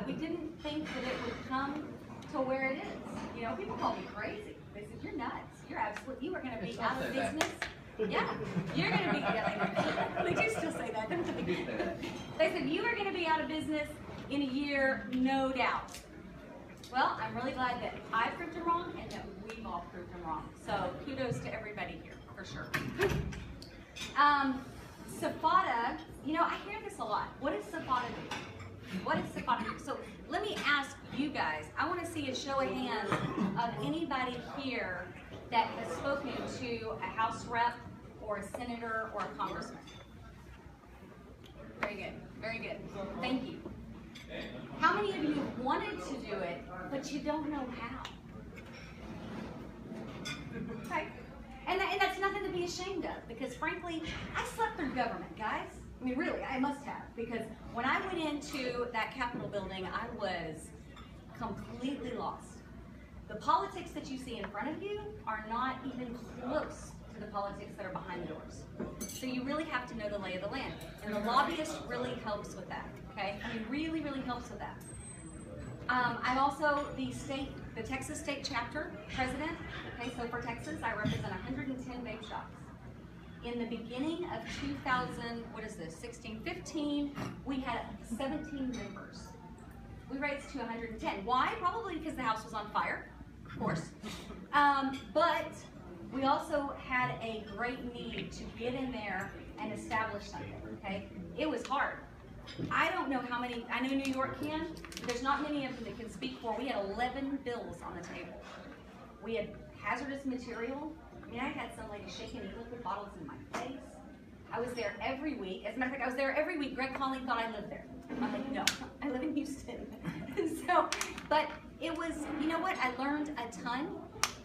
we didn't think that it would come to where it is. You know, people call me crazy. They said, you're nuts. You're absolutely, you are going to be out of business. Yeah, you're going to be, they do still say that, don't they? They said, you are going to be out of business in a year, no doubt. Well, I'm really glad that I proved them wrong and that we've all proved them wrong. So kudos to everybody here, for sure. Sfata, you know, I hear this a lot. What does sfata do? What does sfata do? So let me ask you guys, I want to see a show of hands of anybody here that has spoken to a House rep or a senator or a congressman. Very good, very good. Thank you. How many of you wanted to do it, but you don't know how? Okay. And that's nothing to be ashamed of, because frankly, I slept through government, guys. I mean, really, I must have, because when I went into that Capitol building, I was completely lost. The politics that you see in front of you are not even close to the politics that are behind the doors. So you really have to know the lay of the land. And the lobbyist really helps with that, okay? I mean, really, really helps with that. I'm also the Texas State Chapter President. Okay, so for Texas, I represent 110 vape shops. In the beginning of 16, 15, we had 17 members. We raised to 110. Why? Probably because the house was on fire, of course. But we also had a great need to get in there and establish something, okay? It was hard. I don't know how many, I know New York can, but there's not many of them that can speak for. We had 11 bills on the table. We had hazardous material. I mean, I had some lady shaking liquid bottles in my face. I was there every week. As a matter of fact, I was there every week. Greg Conley thought I lived there. I'm like, no, I live in Houston. So, but it was, you know what, I learned a ton,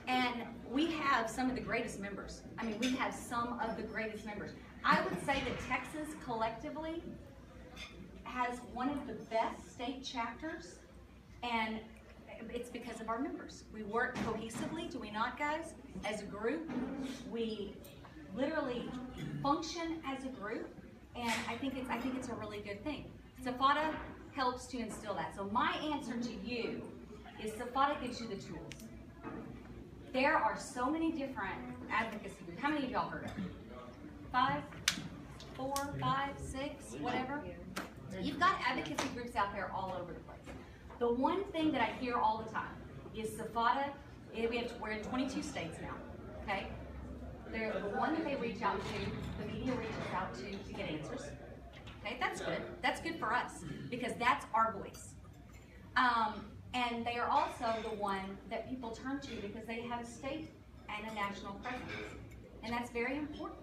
and we have some of the greatest members. I mean, we have some of the greatest members. I would say that Texas collectively has one of the best state chapters, and it's because of our members. We work cohesively, do we not, guys? As a group, we literally function as a group, and I think it's a really good thing. Sfata helps to instill that. So my answer to you is Sfata gives you the tools. There are so many different advocacy groups. How many of y'all heard of it? 5, 4, 5, 6, whatever? You've got advocacy groups out there all over the place. The one thing that I hear all the time is Sfata, we're in 22 states now, okay? They're the one that they reach out to, the media reaches out to get answers. Okay, that's good. That's good for us, because that's our voice. And they are also the one that people turn to because they have a state and a national presence. And that's very important.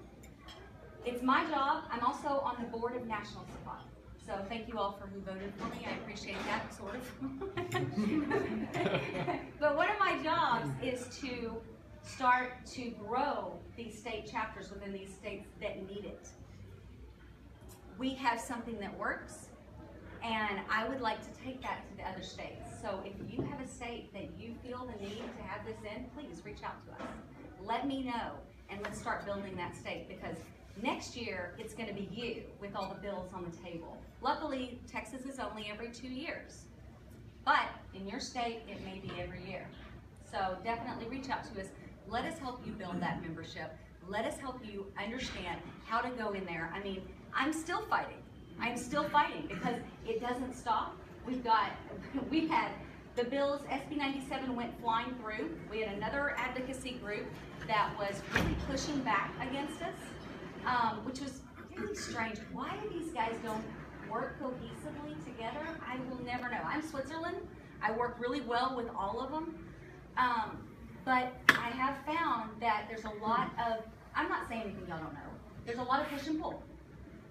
It's my job. I'm also on the board of National Sfata. So thank you all for who voted for me. I appreciate that, sort of. But one of my jobs is to start to grow these state chapters within these states that need it. We have something that works, and I would like to take that to the other states. So if you have a state that you feel the need to have this in, please reach out to us. Let me know, and let's start building that state, because next year, it's going to be you with all the bills on the table. Luckily, Texas is only every 2 years. But in your state, it may be every year. So definitely reach out to us. Let us help you build that membership. Let us help you understand how to go in there. I mean, I'm still fighting. I'm still fighting because it doesn't stop. We've had the bills, SB 97 went flying through. We had another advocacy group that was really pushing back against us. Which was really strange. Why these guys don't work cohesively together, I will never know. I'm Switzerland. I work really well with all of them. But I have found that there's a lot of, I'm not saying anything y'all don't know, there's a lot of push and pull,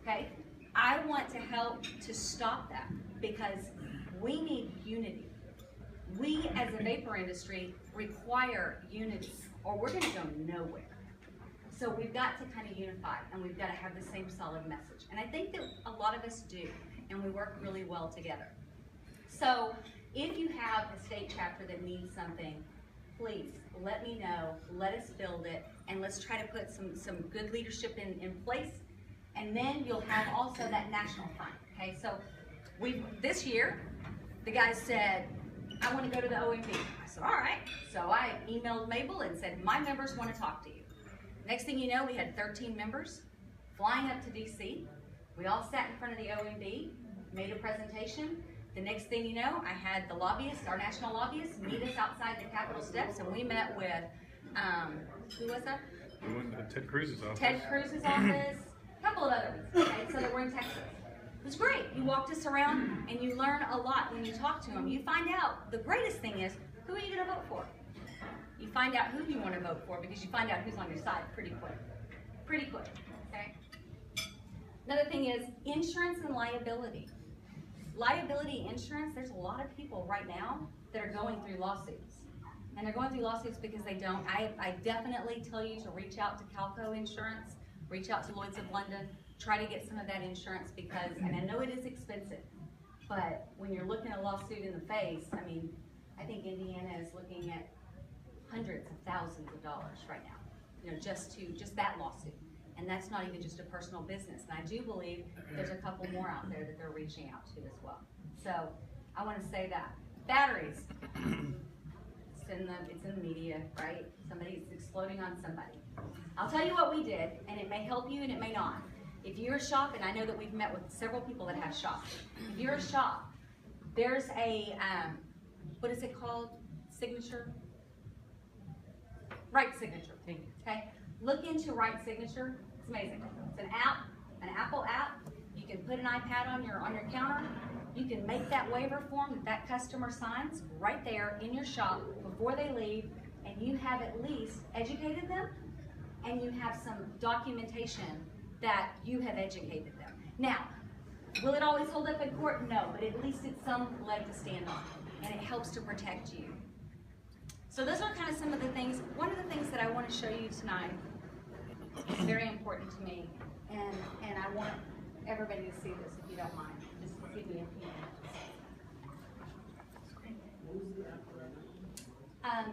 okay? I want to help to stop that because we need unity. We as a vapor industry require unity or we're gonna go nowhere. So we've got to kind of unify, and we've got to have the same solid message. And I think that a lot of us do, and we work really well together. So if you have a state chapter that needs something, please let me know, let us build it, and let's try to put some good leadership in place, and then you'll have also that national front, okay? So this year, The guy said, I want to go to the OMB. I said, all right. So I emailed Mabel and said, my members want to talk to you. Next thing you know, we had 13 members flying up to DC. We all sat in front of the OMB, made a presentation. The next thing you know, I had the lobbyists, our national lobbyists, meet us outside the Capitol steps, and we met with, who was that? We went to Ted Cruz's office. Ted Cruz's office, a couple of others, okay, so that we're in Texas. It was great. You walked us around, and you learn a lot when you talk to them. You find out, the greatest thing is, who are you going to vote for? You find out who you want to vote for because you find out who's on your side pretty quick. Pretty quick, okay? Another thing is insurance and liability. Liability insurance, there's a lot of people right now that are going through lawsuits. And they're going through lawsuits because they don't. I definitely tell you to reach out to Calco Insurance, reach out to Lloyd's of London, try to get some of that insurance because, and I know it is expensive, but when you're looking at a lawsuit in the face, I mean, I think Indiana is looking at hundreds of thousands of dollars right now, you know, just that lawsuit. And that's not even just a personal business. And I do believe there's a couple more out there that they're reaching out to as well. So I want to say that. Batteries. It's in the media, right? Somebody's exploding on somebody. I'll tell you what we did, and it may help you and it may not. If you're a shop, and I know that we've met with several people that have shops. If you're a shop, there's a, what is it called? Signature? Right Signature. Okay? Look into Right Signature. It's amazing. It's an app, an Apple app. You can put an iPad on your counter. You can make that waiver form that customer signs right there in your shop before they leave, and you have at least educated them, and you have some documentation that you have educated them. Now, will it always hold up in court? No, but at least it's some leg to stand on, and it helps to protect you. So those are kind of some of the things. One of the things that I want to show you tonight is very important to me, and I want everybody to see this if you don't mind. Just give me a few minutes.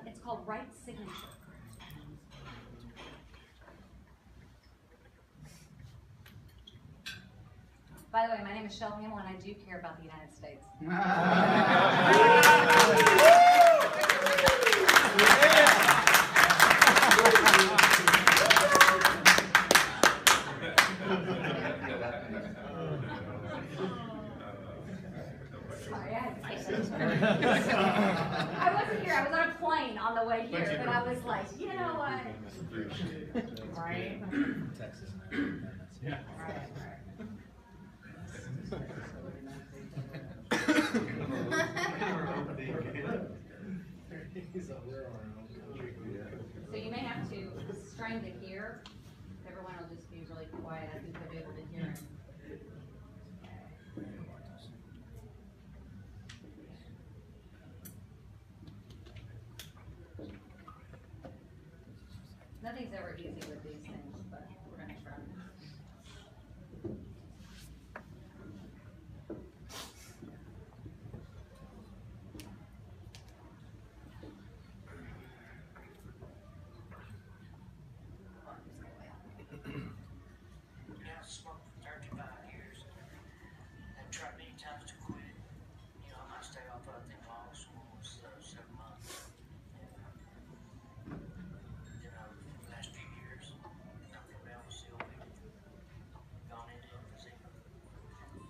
It's called Right Signature. By the way, my name is Shell Hamill, and I do care about the United States. Sorry, I had to say that. I wasn't here. I was on a plane on the way here, but I was like, you know what? Right? Texas. Yeah. Right. So you may have to strain the gear. Everyone will just be really quiet. I think they'll be able to hear it. Nothing's ever easy with these things, but we're going to try. I've smoked for 35 years. I've tried many times to quit. You know, I might stay off, I think my longest one was 7 months. And, the last few years, I've come down with COPD, gone into emphysema. And,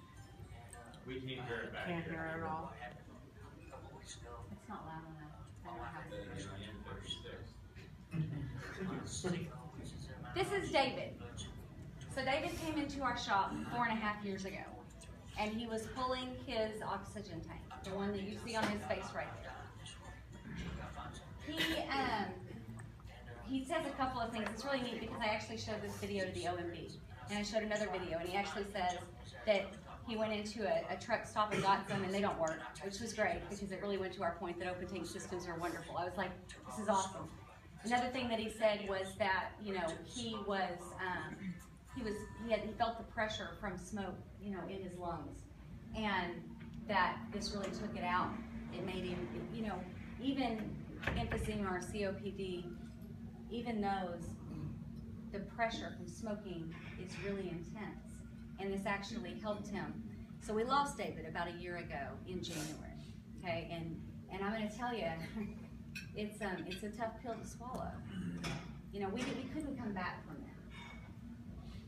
We can't hear it back Can't hear it at all. what happened a couple weeks ago, It's not loud enough. I my don't wife have had it. pressure on her which is in my This is David. So David came into our shop 4.5 years ago, and he was pulling his oxygen tank, the one that you see on his face right there. He says a couple of things. It's really neat because I actually showed this video to the OMB, and I showed another video, and he actually says that he went into a truck stop and got some, and they don't work, which was great because it really went to our point that open tank systems are wonderful. I was like, this is awesome. Another thing that he said was that, you know, he felt the pressure from smoke, you know, in his lungs, and that this really took it out. It made him, you know, even emphysema or COPD, even those, the pressure from smoking is really intense, and this actually helped him. So we lost David about a year ago in January. okay? And I'm going to tell you, it's a tough pill to swallow. You know, we couldn't come back from that.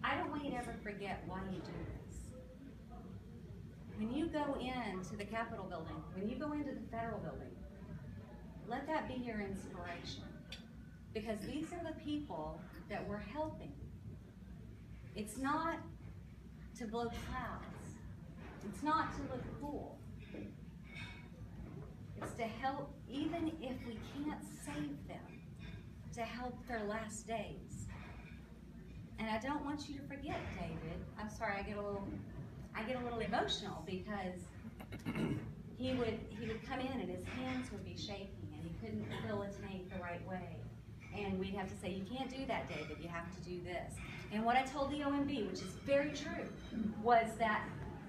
I don't want you to ever forget why you do this. When you go into the Capitol building, when you go into the federal building, let that be your inspiration. Because these are the people that we're helping. It's not to blow clouds. It's not to look cool. It's to help, even if we can't save them, to help their last days. And I don't want you to forget, David. I'm sorry, I get a little emotional because he would come in and his hands would be shaking and he couldn't fill a tank the right way. And we'd have to say, you can't do that, David, you have to do this. And what I told the OMB, which is very true, was that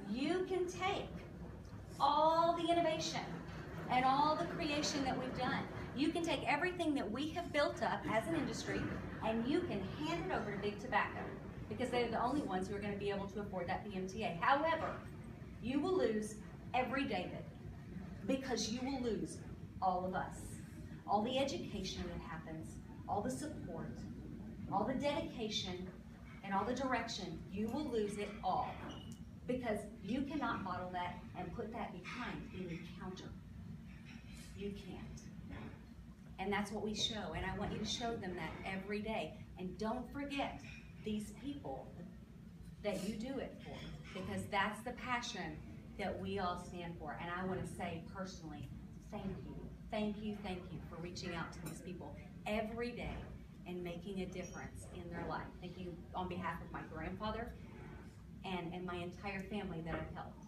you can take all the innovation and all the creation that we've done. You can take everything that we have built up as an industry and you can hand it over to Big Tobacco because they're the only ones who are going to be able to afford that PMTA. However, you will lose every David because you will lose all of us. All the education that happens, all the support, all the dedication, and all the direction, you will lose it all because you cannot model that and put that behind any counter. You can't. And that's what we show, and I want you to show them that every day. And don't forget these people that you do it for, because that's the passion that we all stand for. And I want to say personally, thank you, thank you, thank you for reaching out to these people every day and making a difference in their life. Thank you on behalf of my grandfather and my entire family that I've helped.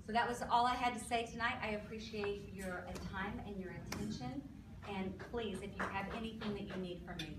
So that was all I had to say tonight. I appreciate your time and your attention. And please, if you have anything that you need from me,